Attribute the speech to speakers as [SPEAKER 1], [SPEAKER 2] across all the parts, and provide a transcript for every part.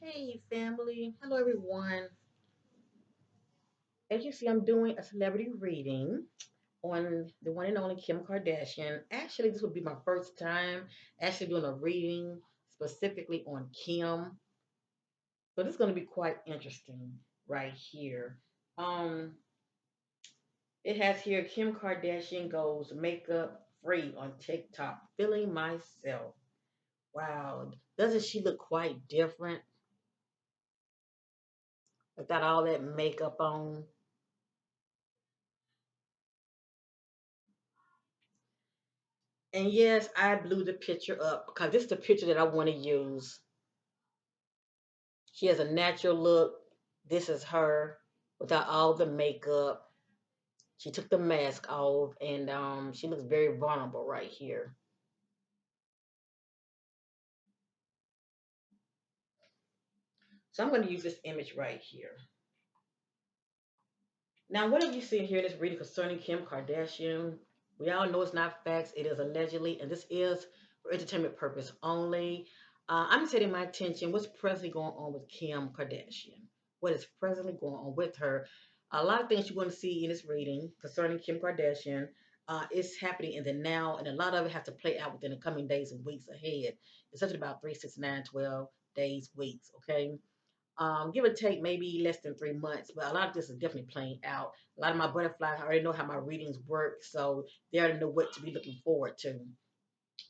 [SPEAKER 1] Hey family, hello everyone. As you see, I'm doing a celebrity reading on the one and only Kim Kardashian. Actually, this will be my first time actually doing a reading specifically on Kim. So this is going to be quite interesting right here. Um, it has here Kim Kardashian goes makeup free on TikTok, feeling myself. Wow, doesn't she look quite different without all that makeup on? And yes, I blew the picture up because this is the picture that I want to use. She has a natural look. This is her without all the makeup. She took the mask off and she looks very vulnerable right here. So I'm going to use this image right here. Now, what have you seen here in this reading concerning Kim Kardashian? We all know it's not facts. It is allegedly, and this is for entertainment purpose only. I'm setting my attention. What's presently going on with Kim Kardashian? What is presently going on with her? A lot of things you're going to see in this reading concerning Kim Kardashian is happening in the now, and a lot of it has to play out within the coming days and weeks ahead. It's such about 3, 6, 9, 12 days, weeks, okay? Give or take maybe less than 3 months. But a lot of this is definitely playing out. A lot of my butterflies I already know how my readings work, so they already know what to be looking forward to.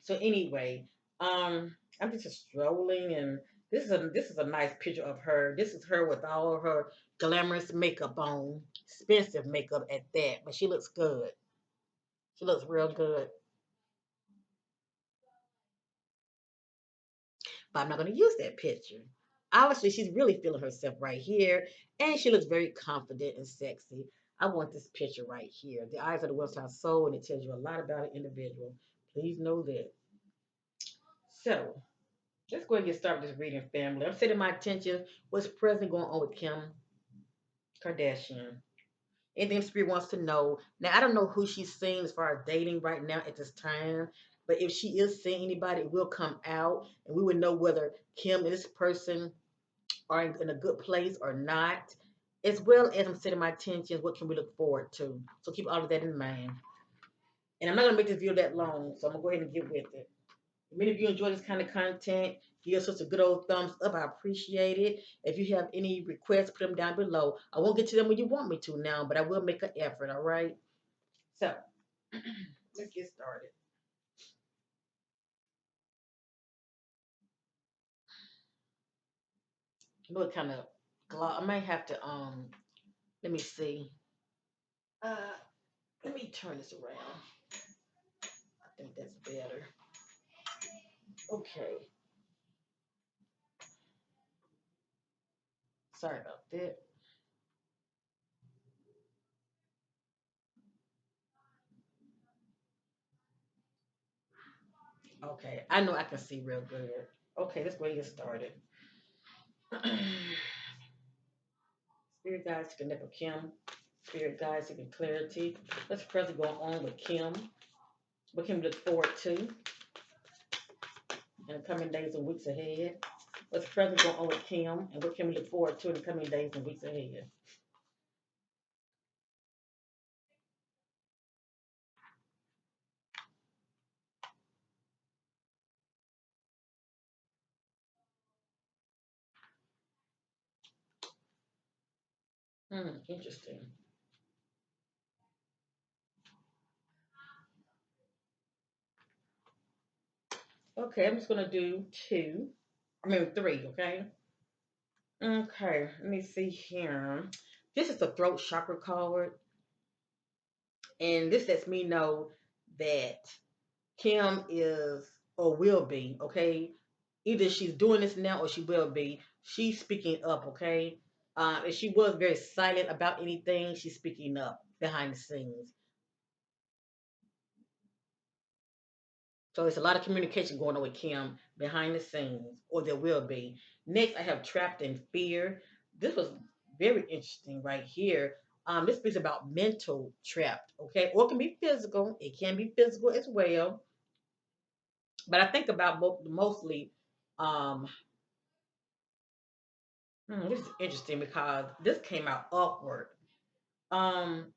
[SPEAKER 1] So anyway, I'm just strolling, and this is a nice picture of her. This is her with all her glamorous makeup on, expensive makeup at that, but she looks good. She looks real good. But I'm not going to use that picture. Obviously, she's really feeling herself right here, and she looks very confident and sexy. I want this picture right here. The eyes of the West Side Soul, and it tells you a lot about an individual. Please know that. So, let's go ahead and get started with this reading, family. I'm setting my attention. What's presently going on with Kim Kardashian? Anything Spirit wants to know. Now, I don't know who she's seeing as far as dating right now at this time, but if she is seeing anybody, it will come out, and we would know whether Kim and this person are in a good place or not, as well as I'm setting my intentions, what can we look forward to. So keep all of that in mind. And I'm not gonna make this video that long, so I'm gonna go ahead and get with it. If many of you enjoy this kind of content, give us a good old thumbs up. I appreciate it. If you have any requests, put them down below. I won't get to them when you want me to now, but I will make an effort, all right? So let's get started. I know it kind of I might have to let me see. Uh let me turn this around. I think that's better. Okay. Sorry about that. Okay, I know I can see real good. Okay, let's go ahead and get started. Spirit guides to connect with Kim. Spirit guides seeking clarity. What's presently going on with Kim? What can we look forward to in the coming days and weeks ahead? What's presently going on with Kim, and what can we look forward to in the coming days and weeks ahead? Interesting. Okay, I'm just gonna do two. I mean three. Okay. Okay. Let me see here. This is the throat chakra card, and this lets me know that Kim is or will be, okay? Either she's doing this now or she will be. She's speaking up, okay? If she was very silent about anything, she's speaking up behind the scenes. So it's a lot of communication going on with Kim behind the scenes, or there will be. Next, I have trapped in fear. This was very interesting right here. This is about mental trapped, okay? Or it can be physical. It can be physical as well. But I think about mostly um, This is interesting because this came out upward. Um,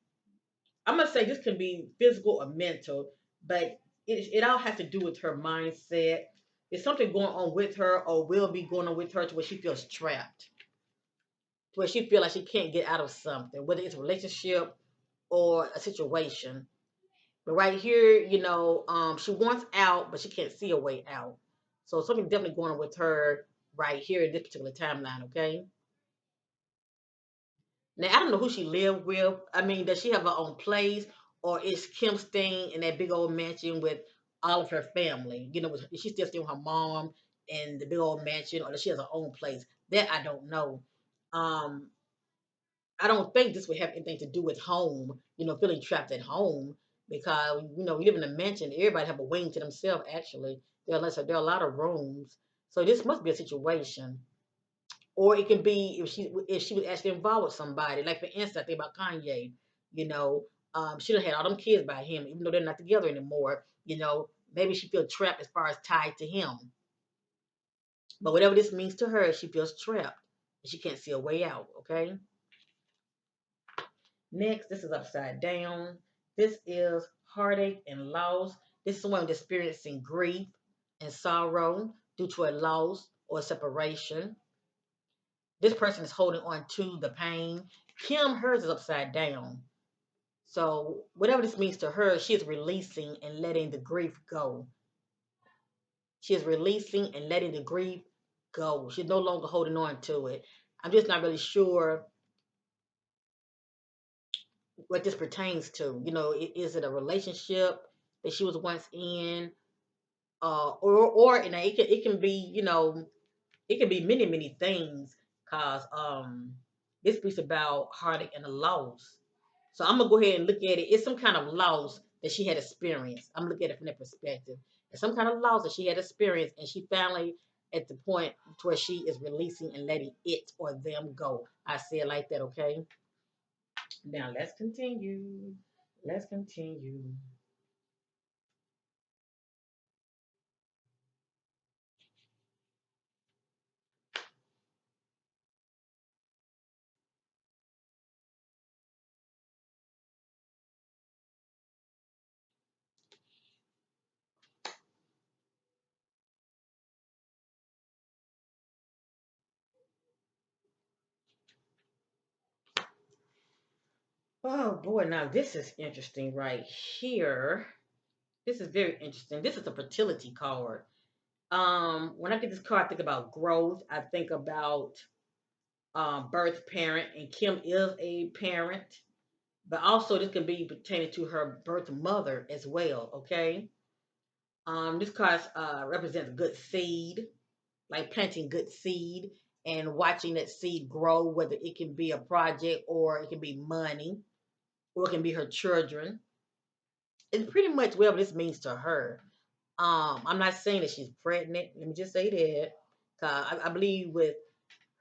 [SPEAKER 1] I'm gonna say this can be physical or mental, but it all has to do with her mindset. There's something going on with her, or will be going on with her, to where she feels trapped, to where she feels like she can't get out of something, whether it's a relationship or a situation. But right here, she wants out, but she can't see a way out. So something definitely going on with her right here in this particular timeline. Okay. Now I don't know who she lived with. I mean, does she have her own place, or is Kim staying in that big old mansion with all of her family? Is she still staying with her mom in the big old mansion, or does she have her own place? That I don't know. Um, I don't think this would have anything to do with home. Feeling trapped at home, because we live in a mansion. Everybody have a wing to themselves. Actually, there are a lot of rooms, so this must be a situation. Or it could be if she was actually involved with somebody. Like for instance, I think about Kanye. You know, she done had all them kids by him, even though they're not together anymore. Maybe she feels trapped as far as tied to him. But whatever this means to her, she feels trapped and she can't see a way out. Okay. Next, this is upside down. This is heartache and loss. This is someone experiencing grief and sorrow due to a loss or a separation. This person is holding on to the pain. Kim, hers is upside down. So, whatever this means to her, she is releasing and letting the grief go. She is releasing and letting the grief go. She's no longer holding on to it. I'm just not really sure what this pertains to. Is it a relationship that she was once in? Or it can be, it can be many, many things, cause this piece about heartache and a loss. So I'm gonna go ahead and look at it. It's some kind of loss that she had experienced. I'm looking at it from that perspective. It's some kind of loss that she had experienced, and she finally at the point to where she is releasing and letting it or them go. I say it like that, okay? Now let's continue. Let's continue. Oh boy, now this is interesting right here. This is very interesting. This is a fertility card. When I get this card, I think about growth. I think about birth parent, and Kim is a parent, but also this can be pertaining to her birth mother as well. Okay. This card represents good seed, like planting good seed and watching that seed grow, whether it can be a project or it can be money or it can be her children. It's pretty much whatever this means to her. I'm not saying that she's pregnant. Let me just say that. I believe with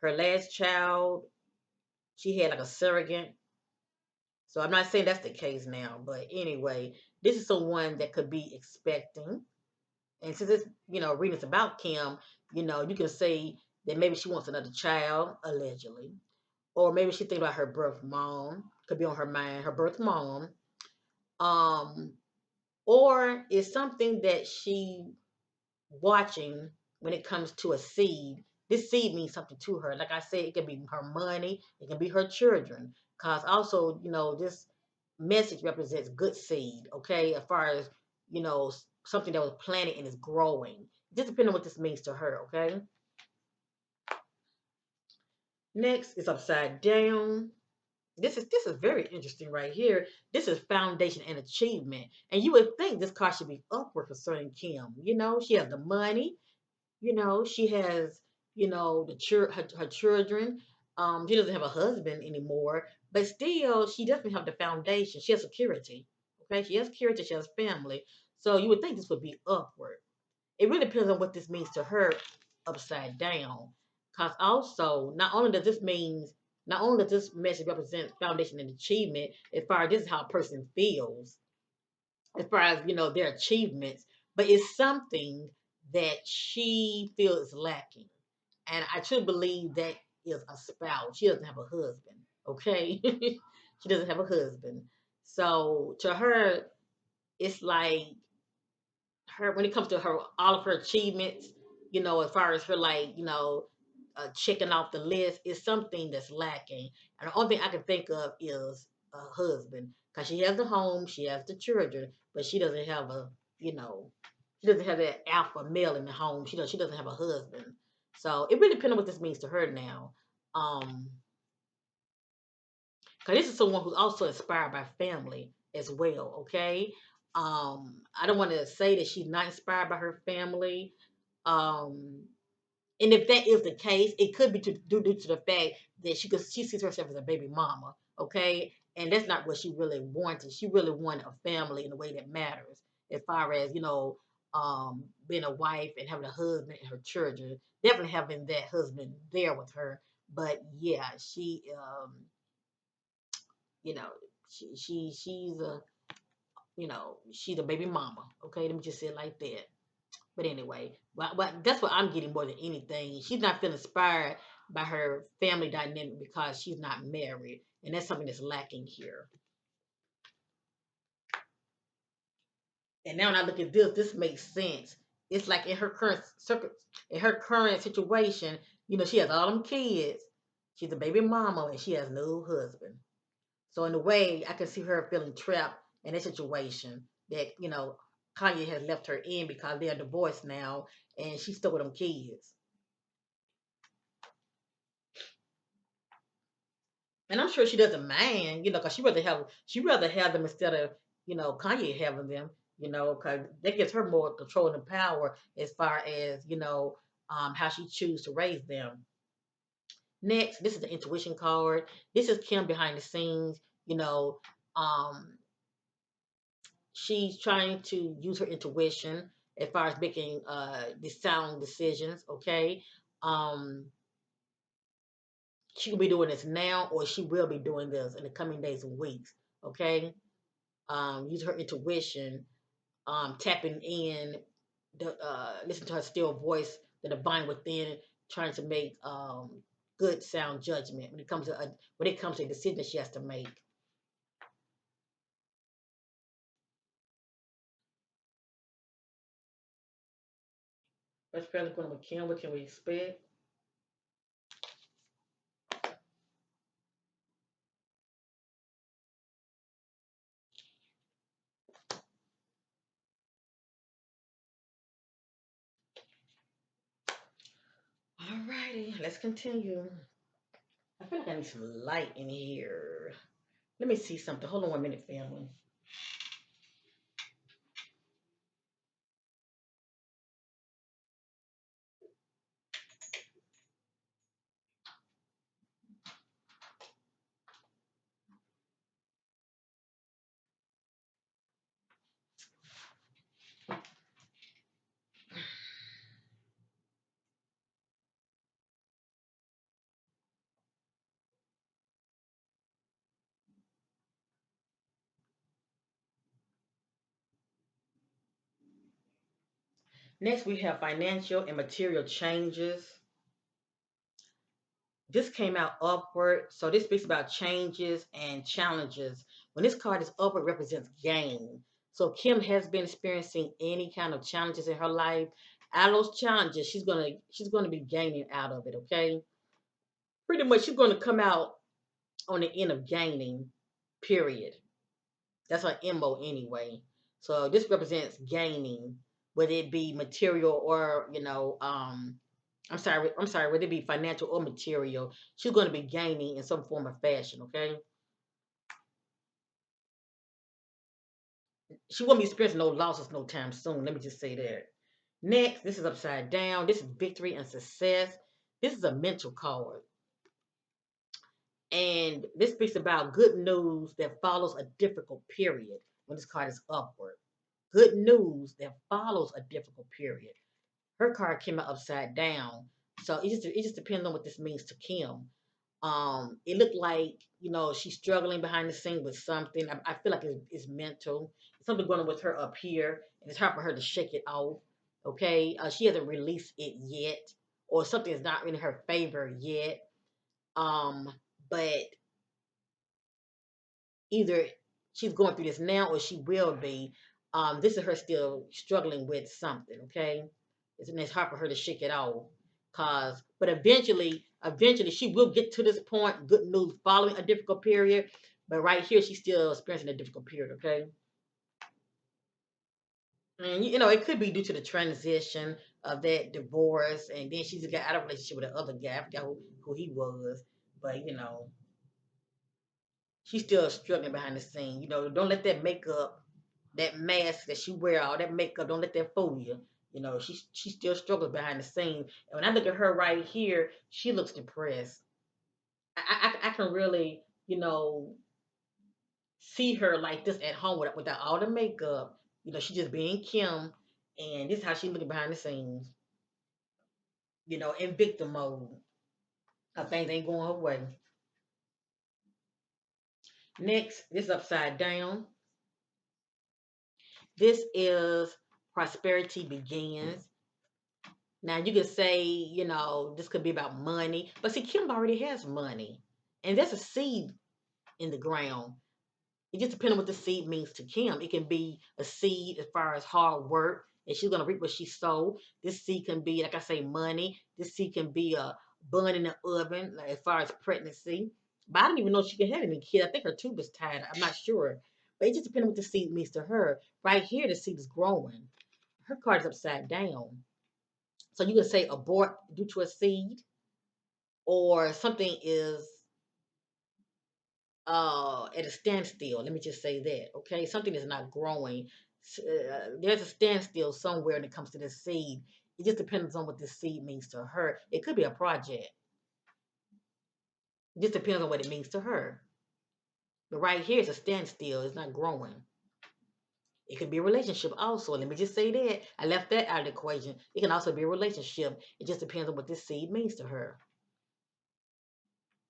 [SPEAKER 1] her last child, she had like a surrogate. So I'm not saying that's the case now. But anyway, this is someone that could be expecting. And since it's, reading it's about Kim, you can say that maybe she wants another child, allegedly. Or maybe she thinking about her birth mom. Could be on her mind, her birth mom. Um, or it's something that she watching when it comes to a seed. This seed means something to her. Like I said, it can be her money, it can be her children. Because also, this message represents good seed, okay? As far as, something that was planted and is growing. Just depending on what this means to her, okay? Next is upside down. This is very interesting right here. This is foundation and achievement. And you would think this card should be upward concerning Kim. She has the money. She has, her children. She doesn't have a husband anymore, but still, she doesn't have the foundation. She has security. Okay, she has security. She has family. So you would think this would be upward. It really depends on what this means to her, upside down. Because also, not only does this message represent foundation and achievement, as far as this is how a person feels, as far as their achievements, but it's something that she feels lacking. And I truly believe that is a spouse. She doesn't have a husband. Okay, she doesn't have a husband. So to her, it's like her when it comes to her all of her achievements, as far as her like checking off the list is something that's lacking. And the only thing I can think of is a husband because she has the home, she has the children, but she doesn't have you know she doesn't have that alpha male in the home. She doesn't have a husband. So it really depends on what this means to her now. Um, because this is someone who's also inspired by family as well. Okay, I don't want to say that she's not inspired by her family. Um, and if that is the case, it could be due to the fact that she sees herself as a baby mama. Okay, and that's not what she really wanted. She really wanted a family in a way that matters, as far as being a wife and having a husband and her children. Definitely having that husband there with her. But yeah, you know, she's a baby mama. Okay, let me just say it like that. But anyway, but that's what I'm getting more than anything. She's not feeling inspired by her family dynamic because she's not married, and that's something that's lacking here. And now when I look at this makes sense. It's like in her current situation, she has all them kids. She's a baby mama and she has no husband. So in a way, I can see her feeling trapped in a situation that Kanye has left her in because they're divorced now, and she's still with them kids. And I'm sure she doesn't mind, because she rather have them instead of Kanye having them, because that gives her more control and power as far as how she chooses to raise them. Next, this is the intuition card. This is Kim behind the scenes. You know, um, she's trying to use her intuition as far as making the sound decisions. Okay, um, she will be doing this now, or she will be doing this in the coming days and weeks. Okay, use her intuition, tapping in, listen to her still voice, the divine within, trying to make good sound judgment when it comes to a decision she has to make. What's fairly going with Kim? What can we expect? Alrighty, let's continue. I feel like I need some light in here. Let me see something. Hold on 1 minute, family. Next, we have financial and material changes. This came out upward, so this speaks about changes and challenges. When this card is upward, represents gain. So Kim has been experiencing any kind of challenges in her life. Out of those challenges, she's gonna be gaining out of it. Okay, pretty much she's gonna come out on the end of gaining. Period. That's her MO anyway. So this represents gaining, whether it be material or I'm sorry, whether it be financial or material, she's going to be gaining in some form of fashion. Okay, she won't be experiencing no losses no time soon. Let me just say that. Next, this is upside down. This is victory and success. This is a mental card, and this speaks about good news that follows a difficult period. When this card is upward, good news that follows a difficult period. Her card came out upside down, so it just depends on what this means to Kim. It looked like she's struggling behind the scene with something. I feel like it's mental. Something going on with her up here, and it's hard for her to shake it off. Okay, she hasn't released it yet, or something is not in her favor yet. Um, but either she's going through this now or she will be. This is her still struggling with something, okay? And it's hard for her to shake it off. But eventually she will get to this point, good news following a difficult period. But right here, she's still experiencing a difficult period, okay? And you know, it could be due to the transition of that divorce, and then she's got out of a relationship with the other guy. I forgot who he was, but you know, she's still struggling behind the scene. You know, don't let that makeup, that mask that she wear, all that makeup, don't let that fool you. You know, she still struggles behind the scene. And when I look at her right here, she looks depressed. I can really, you know, see her like this at home without all the makeup. You know, she just being Kim, and this is how she looking behind the scenes. You know, in victim mode. Her things ain't going her way. Next, this upside down. This is prosperity begins. Now you could say, you know, this could be about money, but see, Kim already has money, and there's a seed in the ground. It just depends on what the seed means to Kim. It can be a seed as far as hard work, and she's gonna reap what she sowed. This seed can be, like I say, money. This seed can be a bun in the oven, like as far as pregnancy. But I don't even know if she can have any kid. I think her tube is tied. I'm not sure. But it just depends on what the seed means to her. Right here, the seed is growing. Her card is upside down. So you can say abort due to a seed, or something is at a standstill. Let me just say that, okay? Something is not growing. There's a standstill somewhere when it comes to this seed. It just depends on what this seed means to her. It could be a project. It just depends on what it means to her. But right here, it's a standstill. It's not growing. It could be a relationship also. Let me just say that. I left that out of the equation. It can also be a relationship. It just depends on what this seed means to her.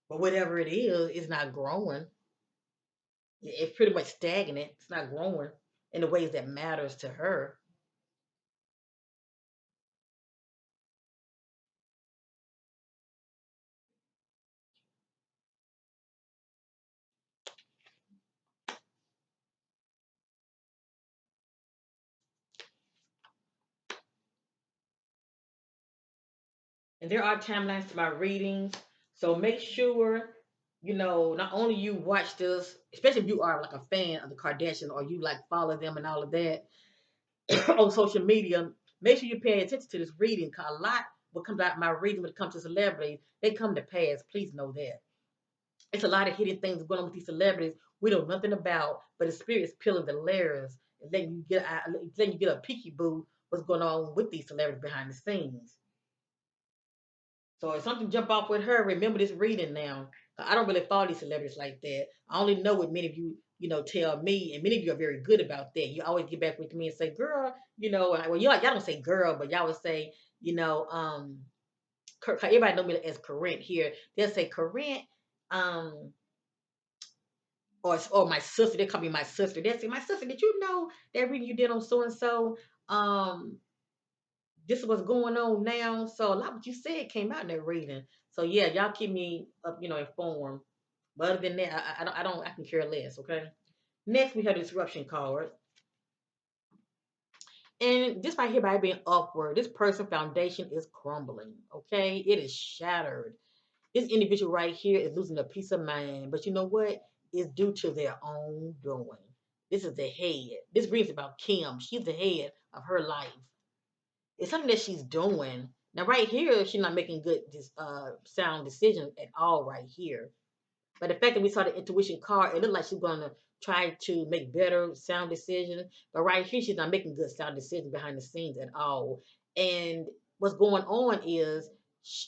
[SPEAKER 1] But whatever it is, it's not growing. It's pretty much stagnant. It's not growing in the ways that matters to her. And there are timelines to my readings. So make sure, you know, not only you watch this, especially if you are like a fan of the Kardashians or you like follow them and all of that on social media, make sure you pay attention to this reading because a lot what comes out of my reading when it comes to celebrities, they come to pass. Please know that. It's a lot of hidden things going on with these celebrities we know nothing about, but the spirit is peeling the layers and letting you get a peeky boo what's going on with these celebrities behind the scenes. So if something jump off with her, remember this reading now. I don't really follow these celebrities like that. I only know what many of you, you know, tell me, and many of you are very good about that. You always get back with me and say, "Girl, you know," well, y'all don't say "girl," but y'all would say, you know, everybody know me as Corinne here. They'll say Corinne, um, or my sister. They call me my sister. They'll say, "My sister, did you know that reading you did on so and so?" Um, this is what's going on now. So a lot of what you said came out in that reading. So yeah, y'all keep me up, you know, informed. But other than that, I can care less. Okay. Next, we have the disruption card, and this right here by being upward, this person foundation is crumbling. Okay, it is shattered. This individual right here is losing a peace of mind. But you know what? It's due to their own doing. This is the head. This brings about Kim. She's the head of her life. It's something that she's doing. Now, right here, she's not making good, sound decisions at all right here. But the fact that we saw the intuition card, it looked like she's going to try to make better sound decisions. But right here, she's not making good sound decisions behind the scenes at all. And what's going on is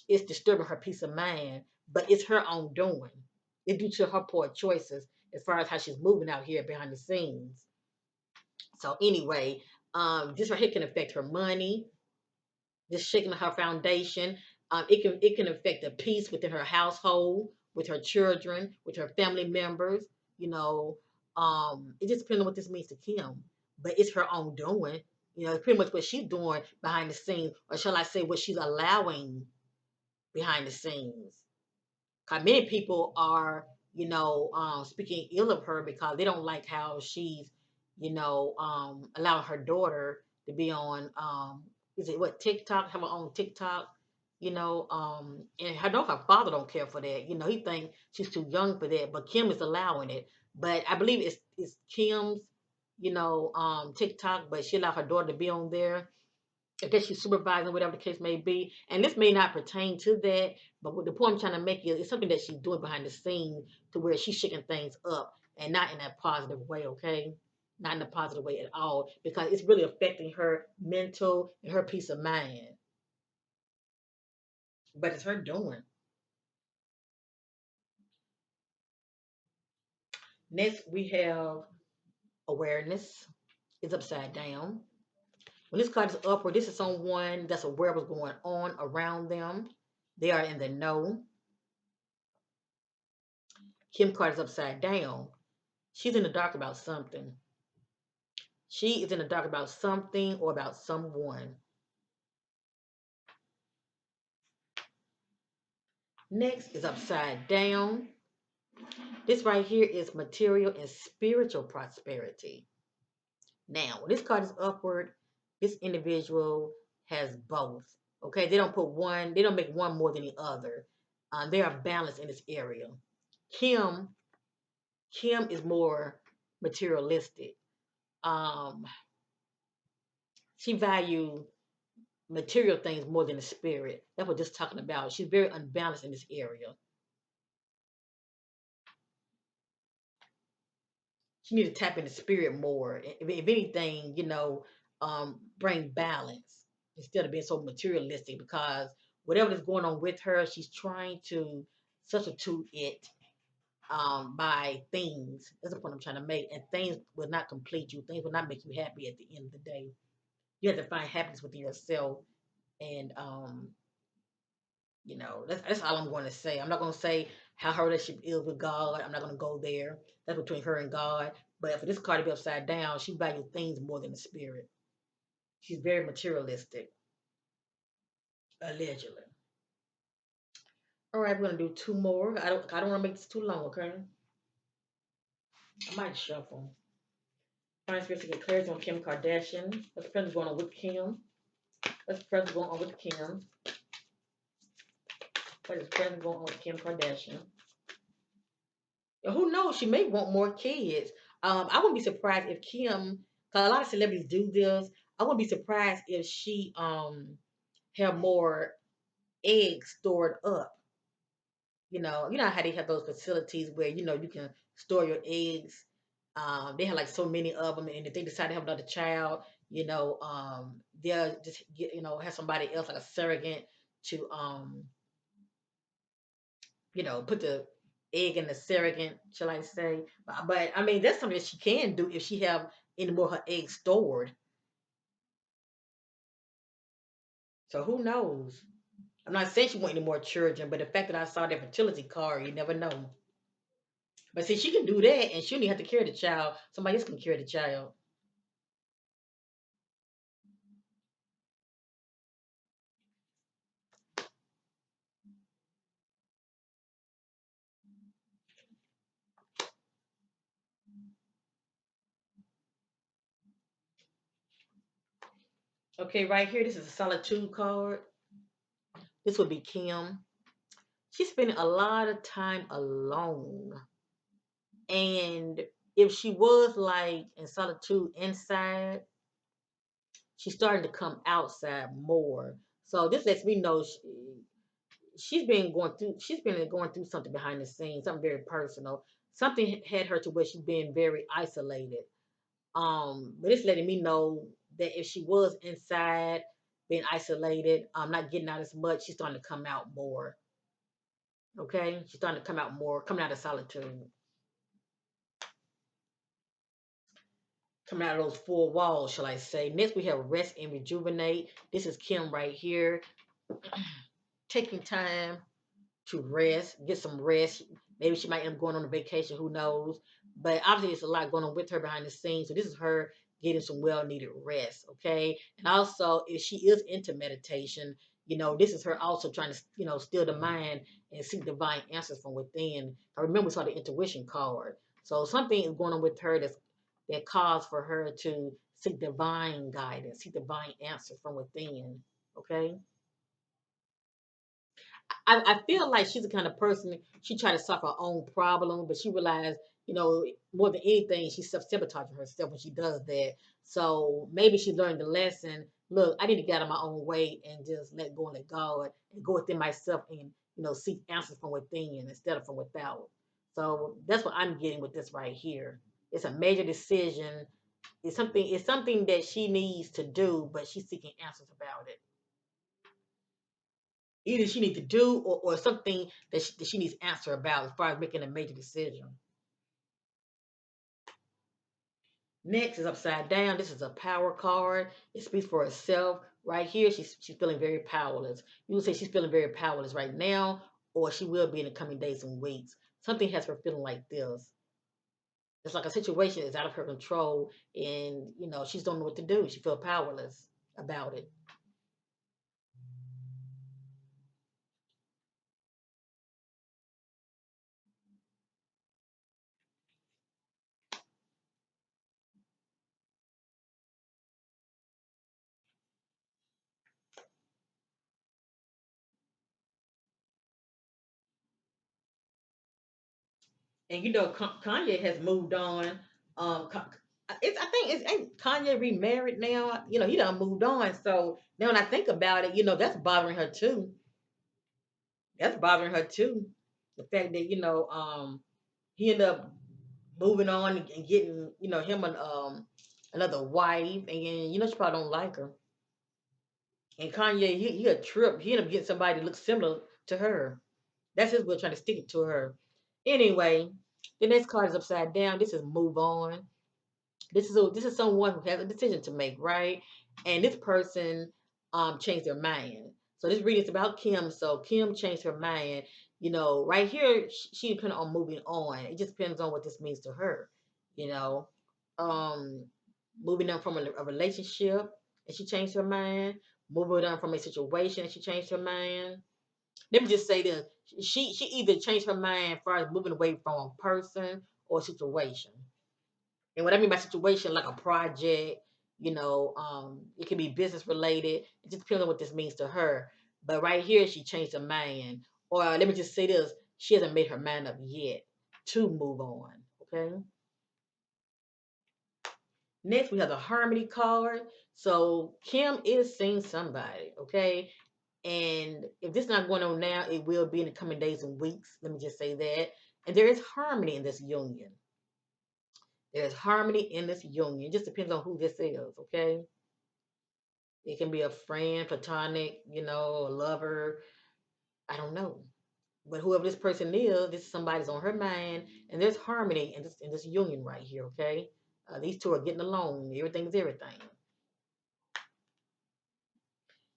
[SPEAKER 1] it's disturbing her peace of mind, but it's her own doing. It's due to her poor choices as far as how she's moving out here behind the scenes. So anyway, this right here can affect her money, just shaking her foundation. It can affect the peace within her household, with her children, with her family members. You know, it just depends on what this means to Kim. But it's her own doing. You know, it's pretty much what she's doing behind the scenes, or shall I say, what she's allowing behind the scenes. 'Cause many people are, speaking ill of her because they don't like how she's, allowing her daughter to be on, is it what TikTok? Have her own TikTok, and I know her father don't care for that. He think she's too young for that, but Kim is allowing it. But I believe it's Kim's, TikTok, but she allowed her daughter to be on there. I guess she's supervising, whatever the case may be. And this may not pertain to that, but what the point I'm trying to make is it's something that she's doing behind the scenes to where she's shaking things up and not in a positive way, okay? Not in a positive way at all, because it's really affecting her mental and her peace of mind. But it's her doing. Next, we have awareness is upside down. When this card is upward, this is someone that's aware of what's going on around them. They are in the know. Kim card is upside down. She's in the dark about something. She is in the dark about something or about someone. Next is upside down. This right here is material and spiritual prosperity. Now, when this card is upward, this individual has both. Okay, they don't make one more than the other. They are balanced in this area. Kim, Kim is more materialistic. Um, she value material things more than the spirit. That's what this talking about. She's very unbalanced in this area. She needs to tap into spirit more. If anything, bring balance instead of being so materialistic. Because whatever is going on with her, she's trying to substitute it by things. That's the point I'm trying to make. And things will not complete you. Things will not make you happy at the end of the day. You have to find happiness within yourself. And that's all I'm going to say. I'm not going to say how her relationship is with God. I'm not going to go there. That's between her and God. But for this card to be upside down, she values things more than the spirit. She's very materialistic, allegedly. All right, we're gonna do two more. I don't want to make this too long, okay? I might shuffle. Find space to get clarity on Kim Kardashian. What's present going on with Kim? What's present going on with Kim? What is present going on with Kim Kardashian? Who knows? She may want more kids. I wouldn't be surprised if Kim, because a lot of celebrities do this. I wouldn't be surprised if she have more eggs stored up. You know how they have those facilities where you can store your eggs. They have like so many of them, and if they decide to have another child, they'll just have somebody else like a surrogate to put the egg in the surrogate, shall I say? But I mean, that's something that she can do if she have any more of her eggs stored. So who knows? I'm not saying she want any more children, but the fact that I saw that fertility card, you never know. But see, she can do that, and she don't even have to carry the child. Somebody else can carry the child. Okay, right here, this is a solitude card. This would be Kim. She's spending a lot of time alone. And if she was like in solitude inside, she's starting to come outside more. So this lets me know she's been going through something behind the scenes, something very personal. Something had her to where she's being very isolated. But it's letting me know that if she was inside, being isolated, not getting out as much, she's starting to come out more. Okay, she's starting to come out more, coming out of solitude, coming out of those four walls, shall I say. Next, we have rest and rejuvenate. This is Kim right here, taking time to rest, get some rest. Maybe she might end up going on a vacation, who knows? But obviously, there's a lot going on with her behind the scenes. So this is her getting some well-needed rest, okay? And also, if she is into meditation, This is her also trying to, still the mind and seek divine answers from within. I remember we saw the intuition card. So something is going on with her that calls for her to seek divine guidance, seek divine answers from within. Okay. I feel like she's the kind of person, she tried to solve her own problem, but she realized, more than anything, she's self sabotaging herself when she does that. So maybe she learned the lesson. Look, I need to get out of my own way and just let go and let God and go within myself and, seek answers from within instead of from without. So that's what I'm getting with this right here. It's a major decision. It's something that she needs to do, but she's seeking answers about it. Either she needs to do or something that she needs answer about as far as making a major decision. Next is upside down. This is a power card. It speaks for itself. Right here, she's feeling very powerless. You would say she's feeling very powerless right now, or she will be in the coming days and weeks. Something has her feeling like this. It's like a situation is out of her control, and she don't know what to do. She feels powerless about it. And Kanye has moved on. I think it's ain't Kanye remarried now. He done moved on. So now when I think about it, that's bothering her too. That's bothering her too. The fact that he ended up moving on and getting him another wife, and she probably don't like her. And Kanye, he a trip. He ended up getting somebody that looks similar to her. That's his way of trying to stick it to her. Anyway, the next card is upside down. This is move on. This is someone who has a decision to make, right? And this person changed their mind. So this reading is about Kim. So Kim changed her mind. Right here she depends on moving on. It just depends on what this means to her. You know, um, moving on from a relationship, and she changed her mind. Moving on from a situation, and she changed her mind. Let me just say this: she either changed her mind as far as moving away from a person or a situation. And what I mean by situation, like a project, it can be business related. It just depends on what this means to her. But right here, she changed her mind. Or let me just say this: she hasn't made her mind up yet to move on. Okay. Next, we have the harmony card. So Kim is seeing somebody. Okay. And if this is not going on now, it will be in the coming days and weeks. Let me just say that. And there is harmony in this union. There's harmony in this union. It just depends on who this is, okay? It can be a friend, platonic, a lover. I don't know. But whoever this person is, this is somebody's on her mind, and there's harmony in this union right here, okay? These two are getting along. Everything is everything.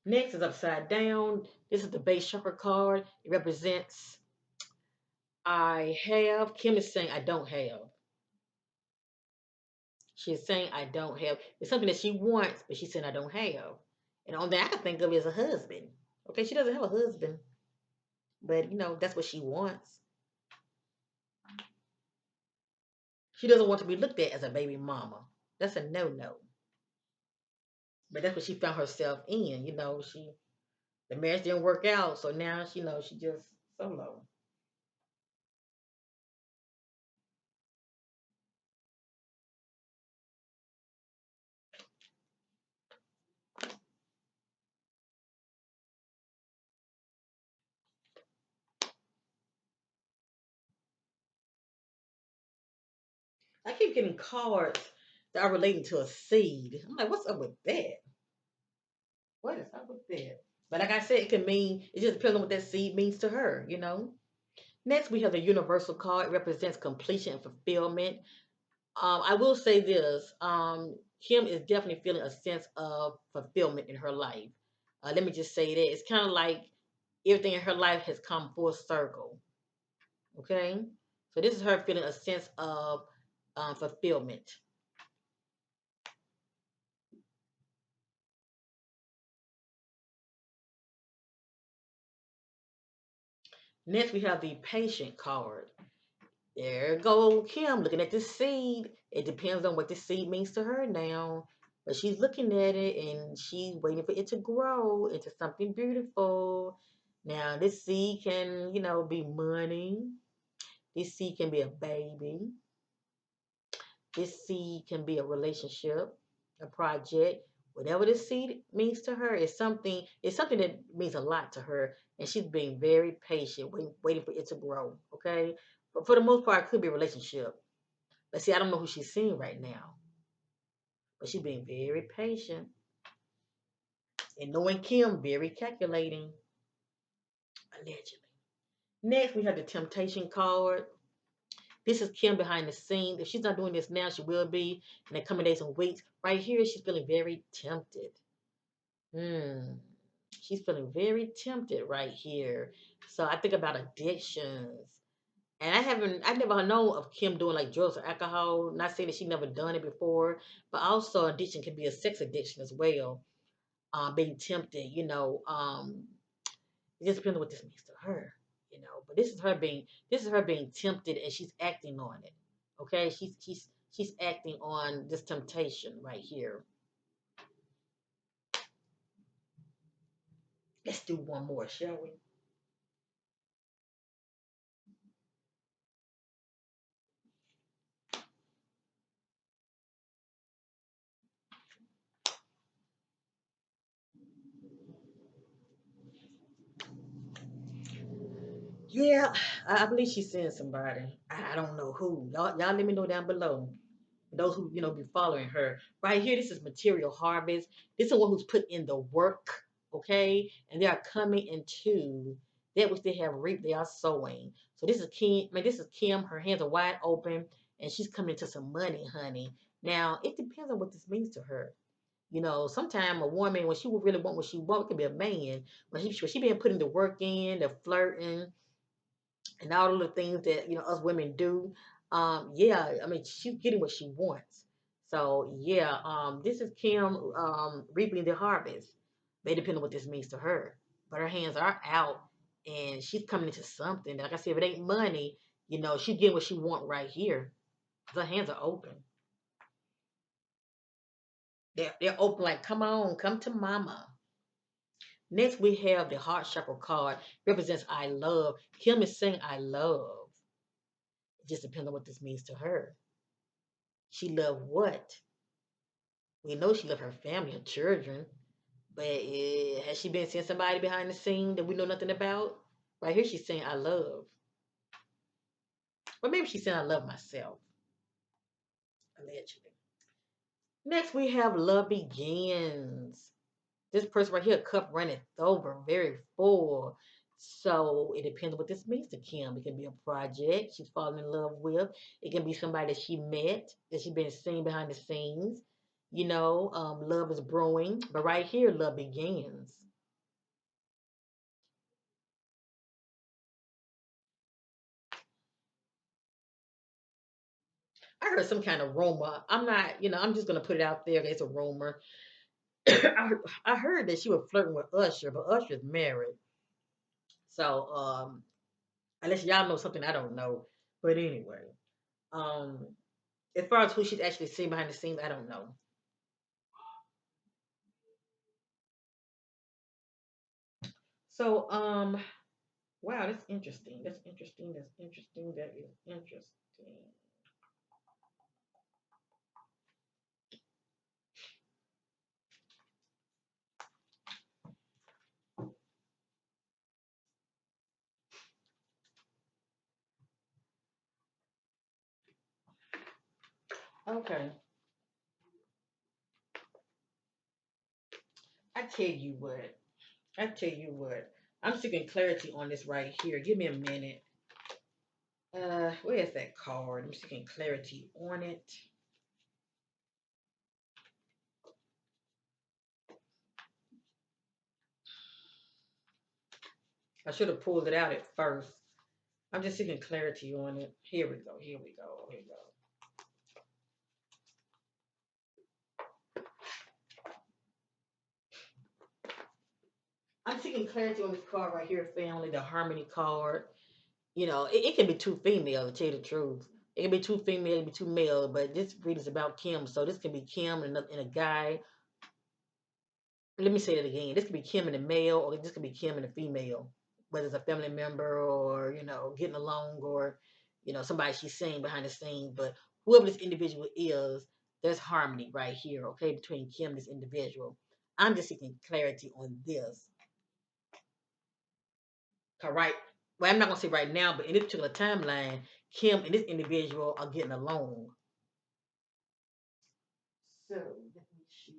[SPEAKER 1] Next is upside down. This is the base chakra card. It represents I have. Kim is saying I don't have. She's saying I don't have. It's something that she wants, but she's saying I don't have. And the only thing I can think of is a husband. Okay, she doesn't have a husband, but that's what she wants. She doesn't want to be looked at as a baby mama. That's a no. But that's what she found herself in. The marriage didn't work out, so now she just solo. I keep getting cards that are relating to a seed. I'm like, what's up with that? What is up with that? But like I said, it can mean it just depends on what that seed means to her. Next, we have the universal card. It represents completion and fulfillment. I will say this: Kim is definitely feeling a sense of fulfillment in her life. Let me just say that it's kind of like everything in her life has come full circle. Okay, so this is her feeling a sense of fulfillment. Next, we have the patient card. There go Kim looking at the seed. It depends on what the seed means to her now. But she's looking at it and she's waiting for it to grow into something beautiful. Now, this seed can, be money. This seed can be a baby. This seed can be a relationship, a project. Whatever this seed means to her it's something that means a lot to her. And she's being very patient, waiting for it to grow. Okay. But for the most part, it could be a relationship. But see, I don't know who she's seeing right now. But she's being very patient. And knowing Kim, very calculating, allegedly. Next, we have the temptation card. This is Kim behind the scene. If she's not doing this now, she will be in the coming days and weeks. Right here, she's feeling very tempted. Hmm. She's feeling very tempted right here. So I think about addictions. And I never known of Kim doing like drugs or alcohol. Not saying that she never done it before, but also addiction can be a sex addiction as well. Being tempted, it just depends on what this means to her, But this is her being tempted, and she's acting on it. Okay, she's acting on this temptation right here. Let's do one more, shall we? Yeah, I believe she's seeing somebody. I don't know who. Y'all let me know down below. Those who be following her. Right here, this is material harvest. This is one who's put in the work, okay? And they are coming into that which they have reaped. They are sowing. So this is Kim. I mean, this is Kim. Her hands are wide open, and she's coming into some money, honey. Now it depends on what this means to her. Sometimes a woman, when she would really want what she want, it could be a man. When she been putting the work in, the flirting, and all of the things that us women do. Yeah, I mean she's getting what she wants. So yeah, this is Kim reaping the harvest. May depend on what this means to her, but her hands are out, and she's coming into something. Like I said, if it ain't money, she's getting what she want right here. Her hands are open. They're open like, come on, come to mama. Next, we have the heart chakra card. Represents I love. Kim is saying I love. It just depends on what this means to her. She loved what? We know she loved her family, her children, but has she been seeing somebody behind the scene that we know nothing about? Right here, she's saying I love, or maybe she's saying I love myself, allegedly. Next, we have love begins. This person right here, cup runneth over, very full. So it depends on what this means to Kim. It can be a project she's falling in love with. It can be somebody that she met, that she's been seeing behind the scenes. Love is brewing. But right here, love begins. I heard some kind of rumor. I'm not, I'm just gonna put it out there. It's a rumor. I heard that she was flirting with Usher, but Usher's married. So unless y'all know something I don't know. But anyway, um, as far as who she's actually seeing behind the scenes, I don't know. So wow, that's interesting. That's interesting. That's interesting. That is interesting. Okay, I tell you what. I tell you what. I'm seeking clarity on this right here. Give me a minute. Where's that card? I'm seeking clarity on it. I should have pulled it out at first. I'm just seeking clarity on it. Here we go. Here we go. Here we go. I'm seeking clarity on this card right here, family, the harmony card. It can be two female, to tell you the truth. It can be two female, it can be two male, but this reading is about Kim. So this can be Kim and a guy. Let me say that again. This could be Kim and a male, or this could be Kim and a female, whether it's a family member or, getting along, or, somebody she's seeing behind the scenes. But whoever this individual is, there's harmony right here, okay, between Kim and this individual. I'm just seeking clarity on this. Right. Well, I'm not gonna say right now, but in this particular timeline, Kim and this individual are getting along. So let me see.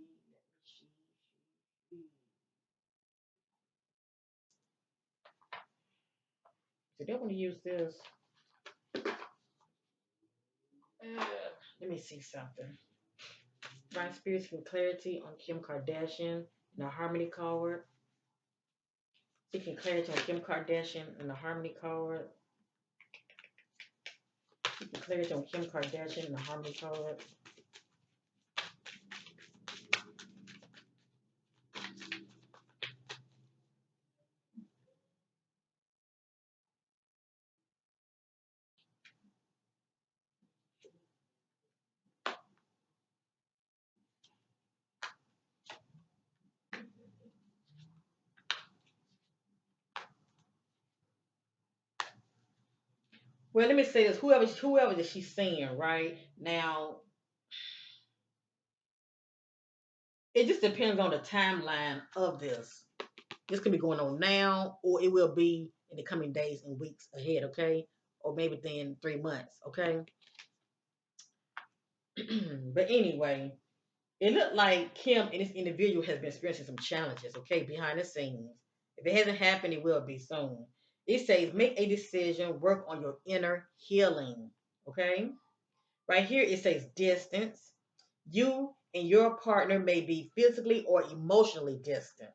[SPEAKER 1] So they want to use this. Uh, Let me see something. Find spirits and clarity on Kim Kardashian and the Harmony card. Seeking clarity on Kim Kardashian and the Harmony card. Seeking clarity on Kim Kardashian and the Harmony card. Well, let me say this: whoever that she's seeing right now, it just depends on the timeline of this. This could be going on now, or it will be in the coming days and weeks ahead, okay? Or maybe within 3 months, okay? But anyway, it looked like Kim and this individual has been experiencing some challenges, okay, behind the scenes. If it hasn't happened, it will be soon. It says, make a decision, work on your inner healing, okay? Right here, it says distance. You and your partner may be physically or emotionally distant.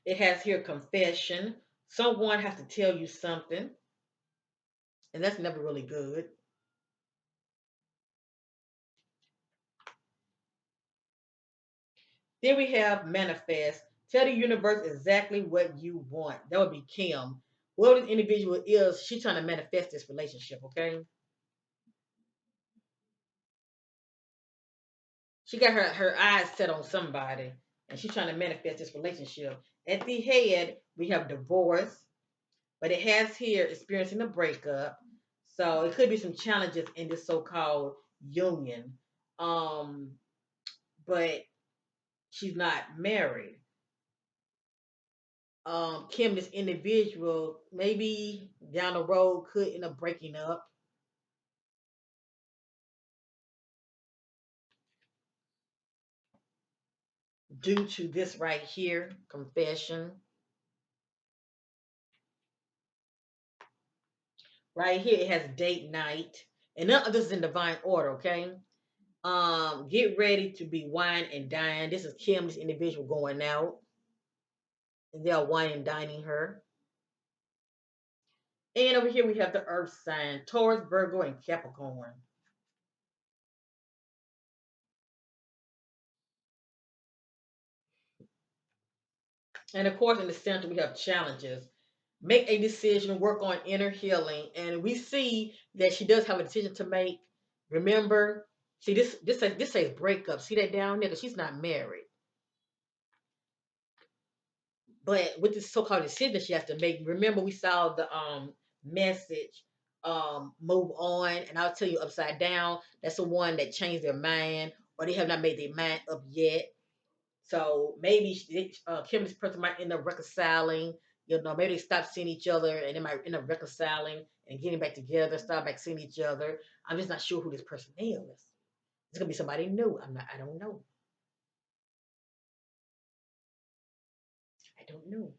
[SPEAKER 1] It has here confession. Someone has to tell you something, and that's never really good. Then we have manifest. Tell the universe exactly what you want. That would be Kim. Whoever this individual is, she's trying to manifest this relationship, okay? She got her eyes set on somebody, and she's trying to manifest this relationship. At the head, we have divorce, but it has here experiencing a breakup. So it could be some challenges in this so-called union. Um, but she's not married. Kim, this individual, maybe down the road could end up breaking up due to this right here, confession. Right here, it has date night, and none of this is in divine order. Okay, get ready to be wine and dine. This is Kim, this individual going out, and they're wine and dining her. And over here we have the Earth sign: Taurus, Virgo, and Capricorn. And of course, in the center, we have challenges. Make a decision, work on inner healing. And we see that she does have a decision to make. Remember, see this says breakup. See that down there? Because she's not married. But with this so-called decision she has to make, remember we saw the message move on, and I'll tell you upside down. That's the one that changed their mind, or they have not made their mind up yet. So maybe Kim and this person might end up reconciling. Maybe they stop seeing each other and they might end up reconciling and getting back together, start back seeing each other. I'm just not sure who this person is. It's gonna be somebody new. I don't know. I don't know.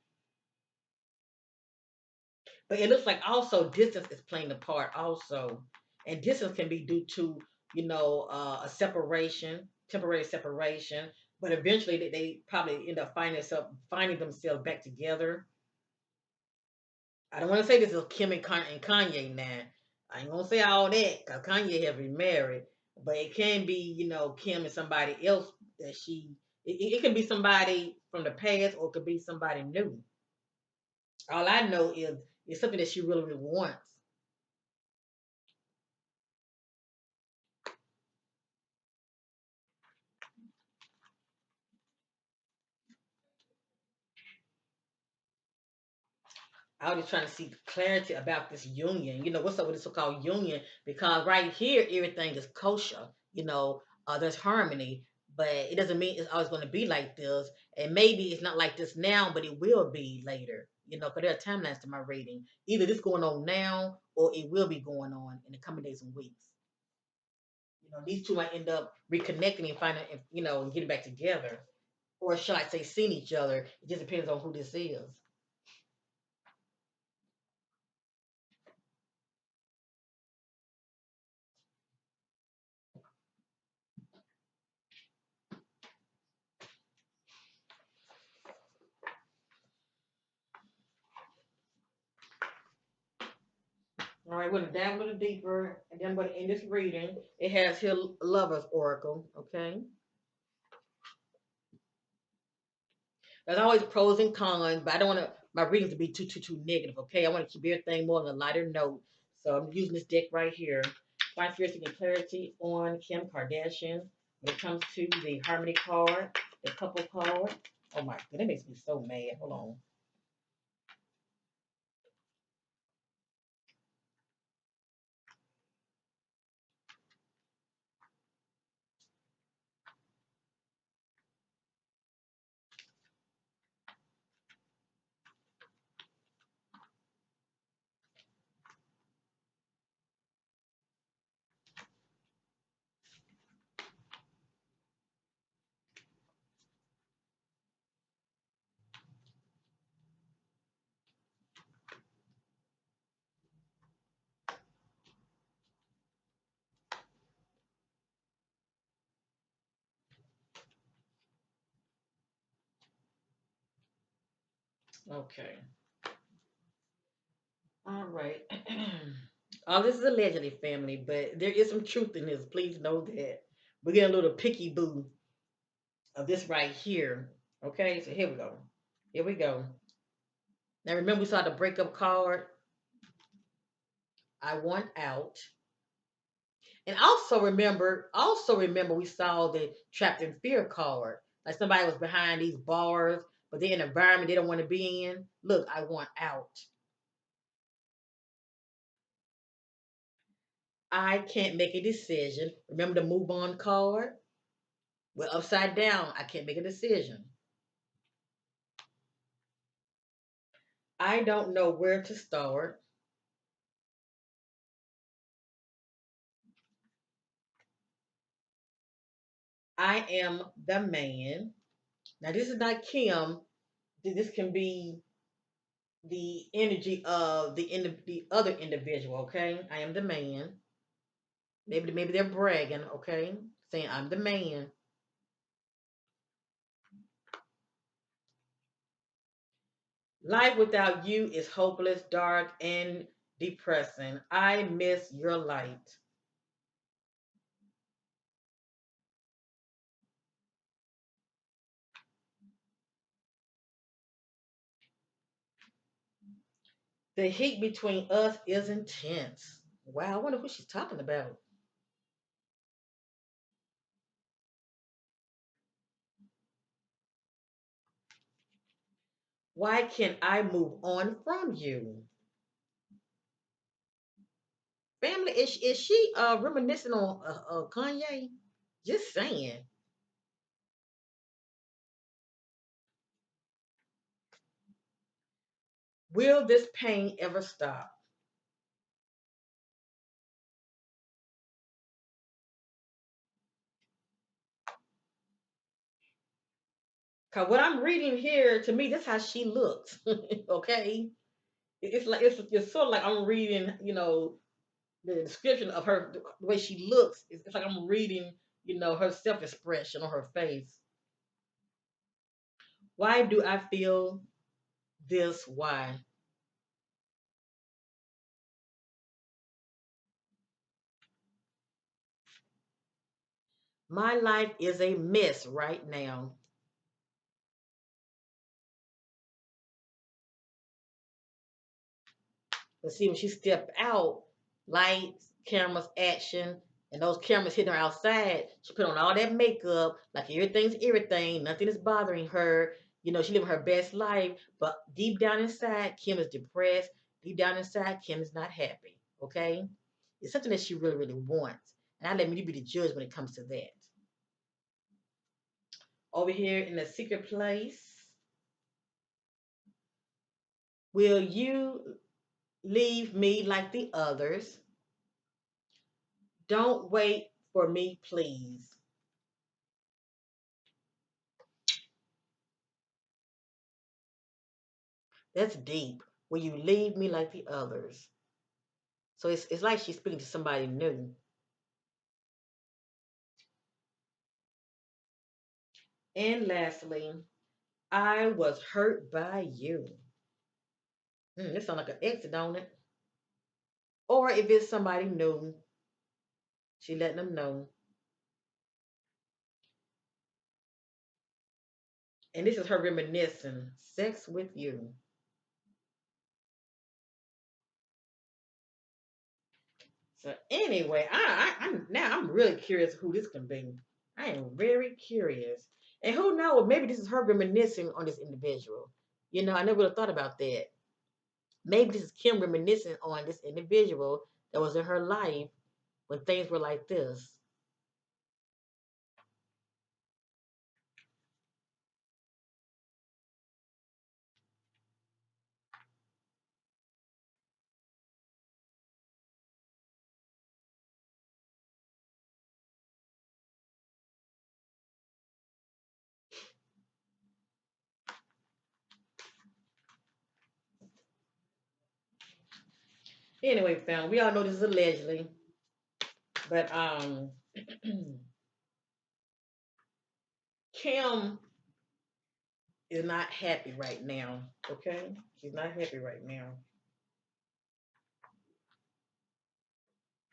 [SPEAKER 1] But it looks like also distance is playing a part also. And distance can be due to, a separation, temporary separation. But eventually they probably end up finding themselves back together. I don't want to say this is Kim and Kanye now. I ain't gonna say all that because Kanye have remarried, but it can be, Kim and somebody else that it can be somebody from the past or it could be somebody new. All I know is it's something that she really, really wants. I was just trying to see clarity about this union. What's up with this so-called union? Because right here, everything is kosher. There's harmony, but it doesn't mean it's always going to be like this. And maybe it's not like this now, but it will be later. Because there are timelines to my reading. Either this going on now, or it will be going on in the coming days and weeks. These two might end up reconnecting and finding, and getting back together, or shall I say, seeing each other. It just depends on who this is. All right, we're gonna dive a little deeper, and then I'm gonna end this reading. It has here lovers oracle. Okay, there's always pros and cons, but I don't want my readings to be too negative. Okay, I want to keep everything more on a lighter note. So I'm using this deck right here. Find fear seeking clarity on Kim Kardashian when it comes to the harmony card, the couple card. Oh my god, that makes me so mad. Hold on. Okay. All right. All this is allegedly family, but there is some truth in this. Please know that. We're getting a little picky boo of this right here. Okay, so here we go. Here we go. Now remember we saw the breakup card. I want out. And also remember we saw the trapped in fear card. Like somebody was behind these bars, but they're in an environment they don't want to be in. Look, I want out. I can't make a decision. Remember the move on card? Well, upside down, I can't make a decision. I don't know where to start. I am the man. Now, this is not Kim. This can be the energy of the other individual. Okay, I am the man. Maybe they're bragging. Okay, saying I'm the man. Life without you is hopeless, dark, and depressing. I miss your light. The heat between us is intense. Wow, I wonder who she's talking about. Why can't I move on from you? Family, is she reminiscing on Kanye? Just saying. Will this pain ever stop? Cause what I'm reading here, to me, that's how she looks. Okay, it's like it's sort of like I'm reading, the description of her, the way she looks. It's like I'm reading, her self expression on her face. Why do I feel this? Why? My life is a mess right now. But see, when she stepped out, lights, cameras, action, and those cameras hitting her outside, she put on all that makeup, like everything's everything, nothing is bothering her. She living her best life, but deep down inside, Kim is depressed. Deep down inside, Kim is not happy. Okay? It's something that she really, really wants. And I let me be the judge when it comes to that. Over here in the secret place, will you leave me like the others? Don't wait for me, please. That's deep. Will you leave me like the others? So it's like she's speaking to somebody new. And lastly, I was hurt by you. This sounds like an exit, don't it? Or if it's somebody new, she letting them know. And this is her reminiscing. Sex with you. So anyway, I'm really curious who this can be. I am very curious. And who knows, maybe this is her reminiscing on this individual. I never would have thought about that. Maybe this is Kim reminiscing on this individual that was in her life when things were like this. Anyway, fam, we all know this is allegedly, but Kim is not happy right now. Okay, she's not happy right now.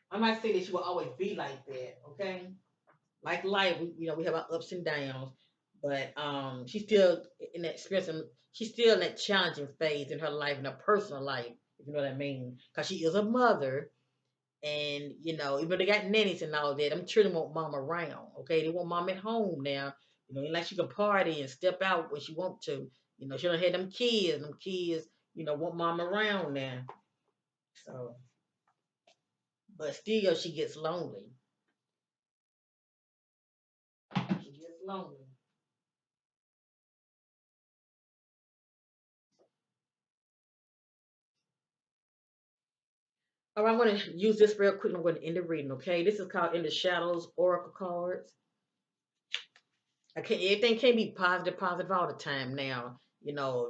[SPEAKER 1] I might say that she will always be like that. Okay, like life, we have our ups and downs, but she's still in that experience. She's still in that challenging phase in her life, in her personal life, if you know what I mean. Because she is a mother, and even though they got nannies and all that, I'm sure they want mom around. Okay, they want mom at home now. Ain't like she can party and step out when she want to. She don't have them kids. Them kids, want mom around now. So, but still, she gets lonely. She gets lonely. All right, I'm going to use this real quick. I'm going to end the reading. Okay, this is called In the Shadows Oracle cards. Everything can't be positive, positive all the time now.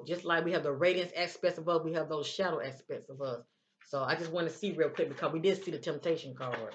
[SPEAKER 1] Just like we have the radiance aspects of us, we have those shadow aspects of us. So I just want to see real quick because we did see the temptation card.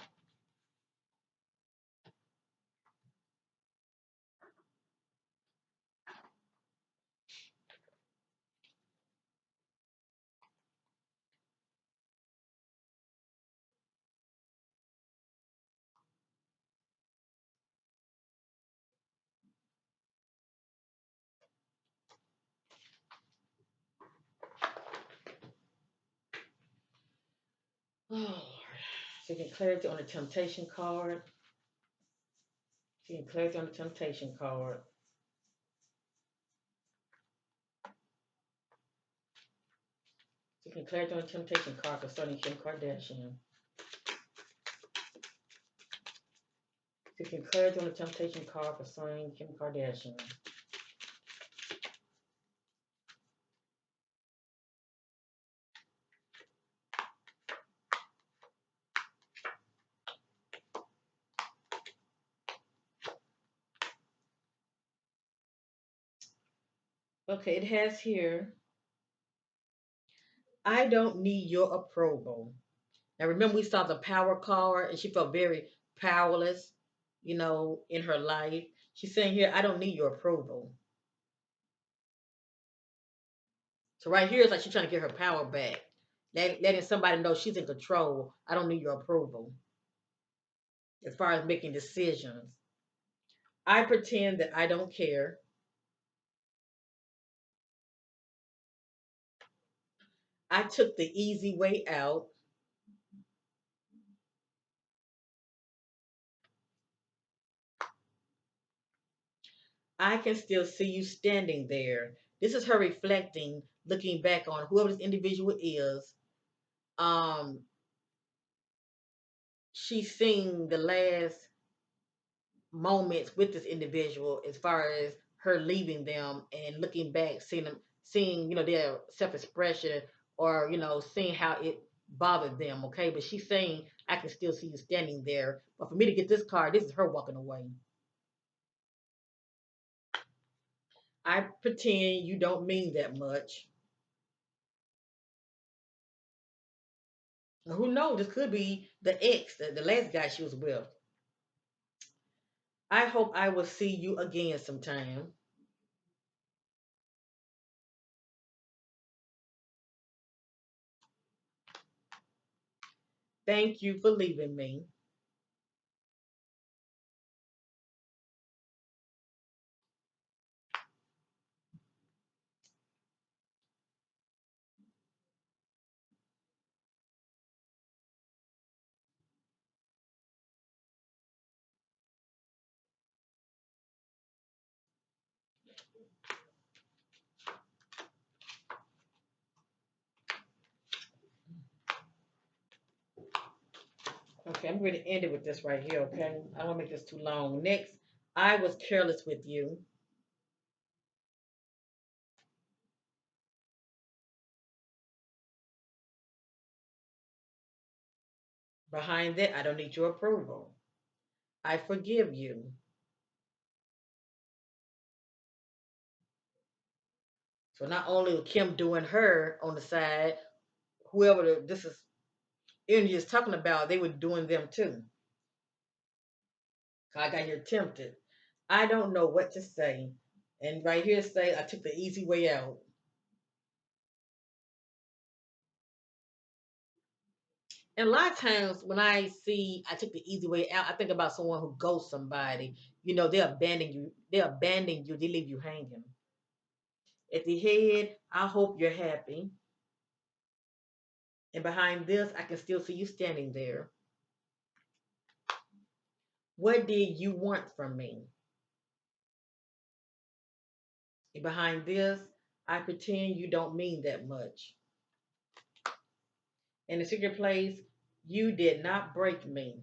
[SPEAKER 1] Oh, seeking clarity on the temptation card. Seeking clarity on the temptation card. Seeking clarity on the temptation card concerning Kim Kardashian. Seeking clarity on the temptation card concerning Kim Kardashian. Okay, it has here, I don't need your approval. Now remember we saw the power card and she felt very powerless, in her life. She's saying here, I don't need your approval. So right here it's like she's trying to get her power back. Letting somebody know she's in control. I don't need your approval as far as making decisions. I pretend that I don't care. I took the easy way out. I can still see you standing there. This is her reflecting, looking back on whoever this individual is. Um, she's seeing the last moments with this individual as far as her leaving them and looking back, seeing them, seeing their self expression or seeing how it bothered them. Okay, but she's saying I can still see you standing there. But for me to get this card, this is her walking away. I pretend you don't mean that much. Who knows? This could be the ex, the last guy she was with. I hope I will see you again sometime. Thank you for leaving me. Okay, I'm going to end it with this right here, okay? I don't want to make this too long. Next, I was careless with you. Behind that, I don't need your approval. I forgive you. So not only was Kim doing her on the side, whoever this is energy is talking about, they were doing them too. I got here tempted. I don't know what to say. And right here say I took the easy way out. And a lot of times when I see I took the easy way out, I think about someone who ghosts somebody. They abandon you. They abandon you. They leave you hanging. At the head, I hope you're happy. And behind this, I can still see you standing there. What did you want from me? And behind this, I pretend you don't mean that much. In the secret place, you did not break me.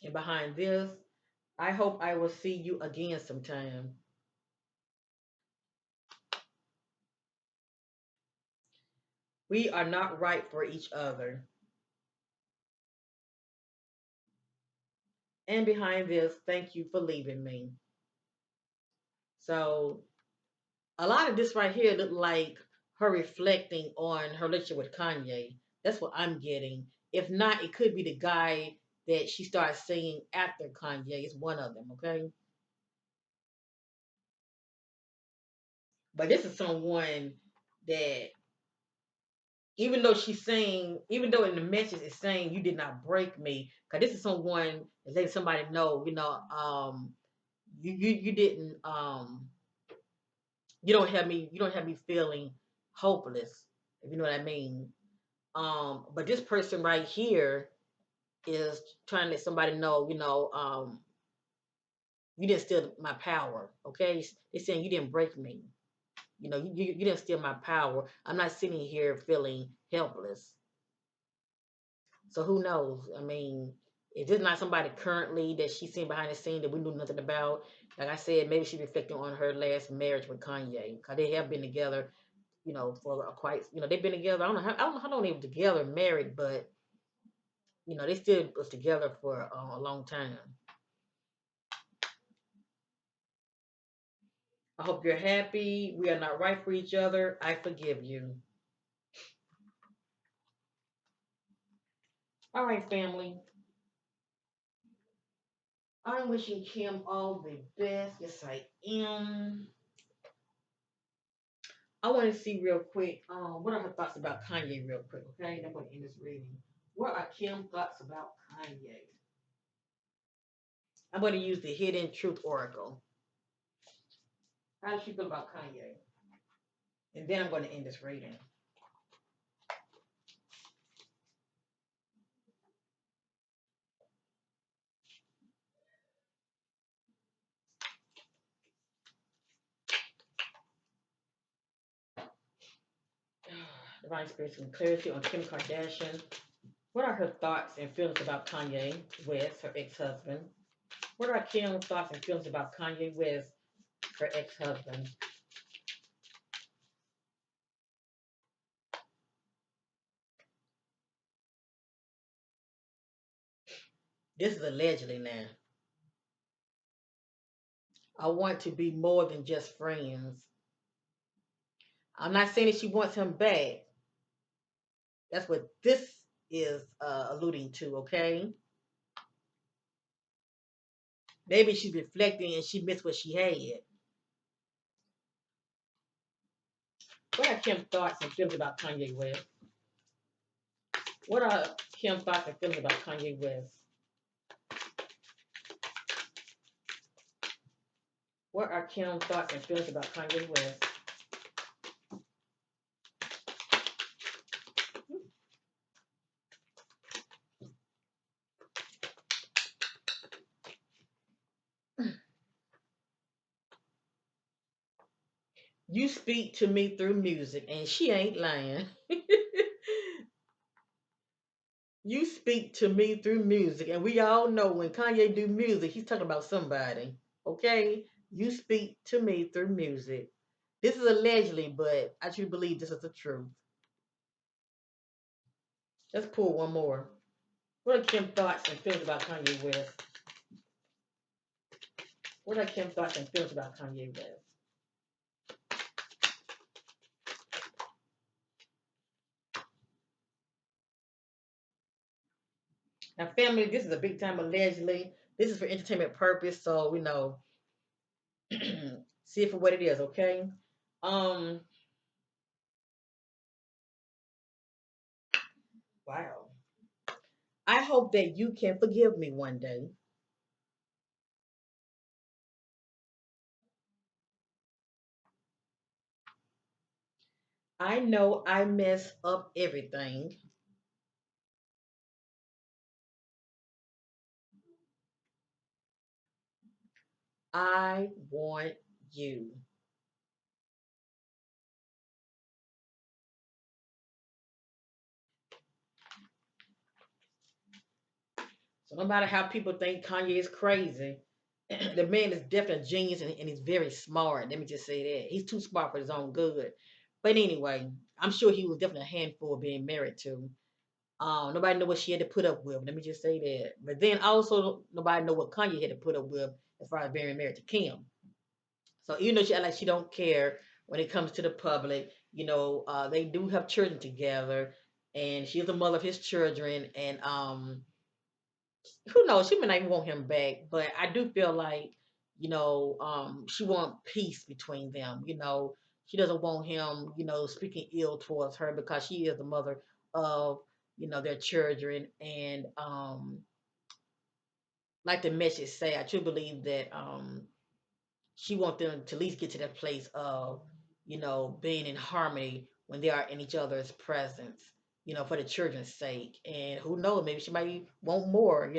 [SPEAKER 1] And behind this, I hope I will see you again sometime. We are not right for each other. And behind this, thank you for leaving me. So a lot of this right here looked like her reflecting on her relationship with Kanye. That's what I'm getting. If not, it could be the guy that she started seeing after Kanye. It's one of them, okay? But this is someone that even though in the message it's saying you did not break me, because this is someone that letting somebody know, you didn't you don't have me feeling hopeless, if you know what I mean. But this person right here is trying to let somebody know, you didn't steal my power, okay? They're saying you didn't break me. You didn't steal my power. I'm not sitting here feeling helpless. So who knows? I mean, if this not somebody currently that she's seen behind the scene that we knew nothing about, like I said, maybe she's reflecting on her last marriage with Kanye, because they have been together, for a quite, they've been together. I don't know how long they were together, married, but they still was together for a long time. I hope you're happy. We are not right for each other. I forgive you. All right, family. I'm wishing Kim all the best. Yes, I am. I want to see real quick. What are her thoughts about Kanye, real quick? Okay, I'm going to end this reading. What are Kim's thoughts about Kanye? I'm going to use the Hidden Truth Oracle. How does she feel about Kanye? And then I'm going to end this reading. Divine Spirits and Clarity on Kim Kardashian. What are her thoughts and feelings about Kanye West, her ex-husband? What are Kim's thoughts and feelings about Kanye West, her ex-husband? This is allegedly now. I want to be more than just friends. I'm not saying that she wants him back. That's what this is alluding to, okay? Maybe she's reflecting and she missed what she had. What are Kim's thoughts and feelings about Kanye West? What are Kim's thoughts and feelings about Kanye West? What are Kim's thoughts and feelings about Kanye West? You speak to me through music, and she ain't lying. You speak to me through music, and we all know when Kanye do music, he's talking about somebody. Okay, you speak to me through music. This is allegedly, but I truly believe this is the truth. Let's pull one more. What are Kim's thoughts and feelings about Kanye West? What are Kim's thoughts and feelings about Kanye West? Now, family, this is a big time allegedly. This is for entertainment purpose, so we know see it for what it is, okay? Um, wow. I hope that you can forgive me one day. I know I mess up everything. I want you. So no matter how people think Kanye is crazy, the man is definitely a genius and he's very smart. Let me just say that. He's too smart for his own good. But anyway, I'm sure he was definitely a handful of being married to. Nobody know what she had to put up with. Let me just say that. But then also nobody know what Kanye had to put up with as far as being married to Kim. So even though she act like she don't care when it comes to the public, they do have children together, and she's the mother of his children. And who knows? She may not even want him back, but I do feel like she want peace between them. She doesn't want him, speaking ill towards her because she is the mother of their children. And like the message say, I truly believe that she wants them to at least get to that place of, being in harmony when they are in each other's presence, for the children's sake. And who knows, maybe she might want more,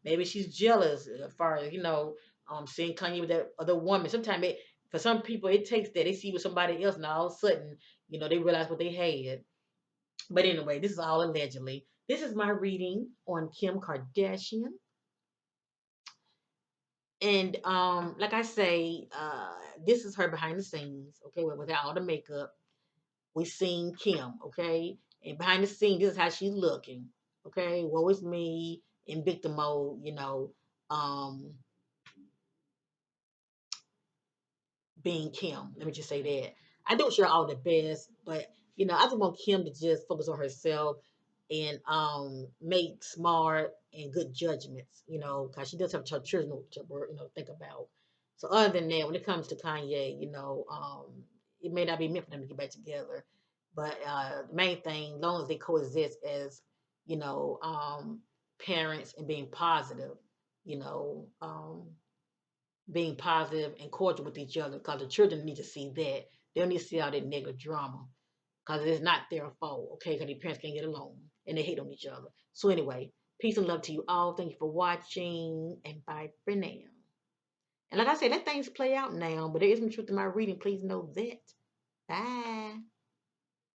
[SPEAKER 1] maybe she's jealous as far as, seeing Kanye with that other woman. Sometimes for some people, it takes that. They see with somebody else and all of a sudden, they realize what they had. But anyway, this is all allegedly. This is my reading on Kim Kardashian. And like I say, this is her behind the scenes, okay, without all the makeup. We seen Kim, okay? And behind the scenes, this is how she's looking. Okay, woe is me in victim mode, um, being Kim. Let me just say that. I do wish her all the best, but I just want Kim to just focus on herself and make smart and good judgments, because she does have her children to think about. So other than that, when it comes to Kanye, it may not be meant for them to get back together. But the main thing, as long as they coexist as, you know, um, parents and being positive, you know, being positive and cordial with each other because the children need to see that. They don't need to see all that negative drama because it's not their fault, okay? Because their parents can't get along and they hate on each other. So, anyway, peace and love to you all. Thank you for watching and bye for now. And like I said, let things play out now, but there is some truth in my reading. Please know that. Bye.